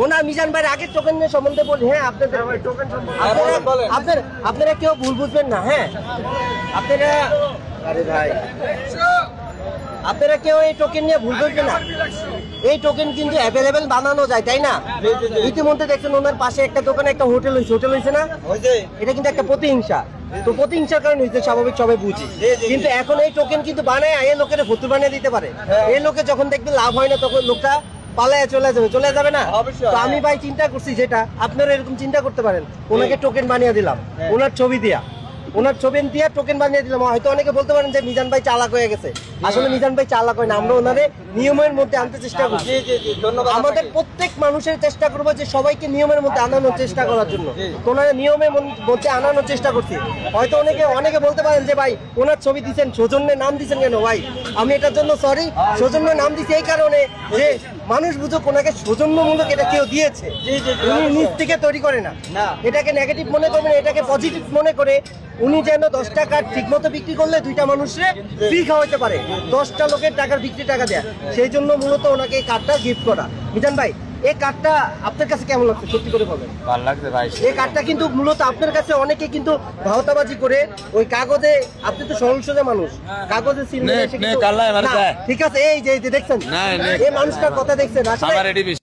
ওনার মিজান ভাইয়ের আগের টোকেন সম্বন্ধে বলি। হ্যাঁ, আপনারা কেউ ভুল বুঝবেন না। হ্যাঁ, আপনারা আরে ভাই আপনারা কেউ এই টোকেন নিয়ে ভুল বুঝবেন না। এই টোকেন কিন্তু অ্যাভেলেবেল বানানো যায়, তাই না? ইতিমধ্যে দেখছেন ওনার পাশে একটা দোকানে একটা হোটেল হয়েছে না? এটা কিন্তু একটা প্রতিহিংসা। তো প্রতিহিংসার কারণে হয়েছে, স্বাভাবিক, সবাই বুঝি। কিন্তু এখন এই টোকেন কিন্তু বানায় এই লোকের ফতুর বানিয়ে দিতে পারে। এই লোকে যখন দেখবে লাভ হয় না, তখন লোকটা পালায় চলে যাবে না? তো আমি ভাই চিন্তা করছি, যেটা আপনারা এরকম চিন্তা করতে পারেন, ওনাকে টোকেন বানিয়ে দিলাম, ওনার ছবি দিয়া টোকেন বানিয়ে দিলাম। হয়তো অনেকে বলতে পারেন যে মিজান ভাই চালাক হয়ে গেছে। আসলে মিজান ভাই চালাক হয় না, আমরা ওনারে নিয়মের মধ্যে আনতে চেষ্টা করছি। আমাদের প্রত্যেক মানুষের চেষ্টা করবো যে সবাইকে নিয়মের মধ্যে আনানোর চেষ্টা করার জন্য। তো ওনারা নিয়মের মধ্যে আনানোর চেষ্টা করছি। হয়তো অনেকে বলতে পারেন যে ভাই ওনার ছবি দিচ্ছেন, সৌজন্যের নাম দিচ্ছেন কেন? ভাই আমি এটার জন্য সরি। সৌজন্যের নাম দিচ্ছি এই কারণে যে মানুষ বুঝুক ওনাকে সৌজন্যমূলক এটা কেউ দিয়েছে, উনি নিজ থেকে তৈরি করে না। এটাকে নেগেটিভ মনে করবেন, এটাকে পজিটিভ মনে করে উনি যেন 10টা কার্ড ঠিক মতো বিক্রি করলে 2টা মানুষে ফ্রি খাওয়াইতে পারে, 10টা লোকের টাকার বিক্রি টাকা দেয়। সেই জন্য মূলত ওনাকে এই কার্ডটা গিফট করা। মিজান ভাই, এই কার্ডটা আপনার কাছে কেমন লাগছে? সত্যি করে বলেন। ভালো লাগছে ভাই। এই কার্ডটা কিন্তু মূলত আপনার কাছে অনেকে কিন্তু ভাওতাবাজি করে ওই কাগজে, আপনি তো সরল সোজা মানুষ, কাগজে ঠিক আছে, এই যে দেখছেন এই মানুষটার কথা দেখছেন আসলে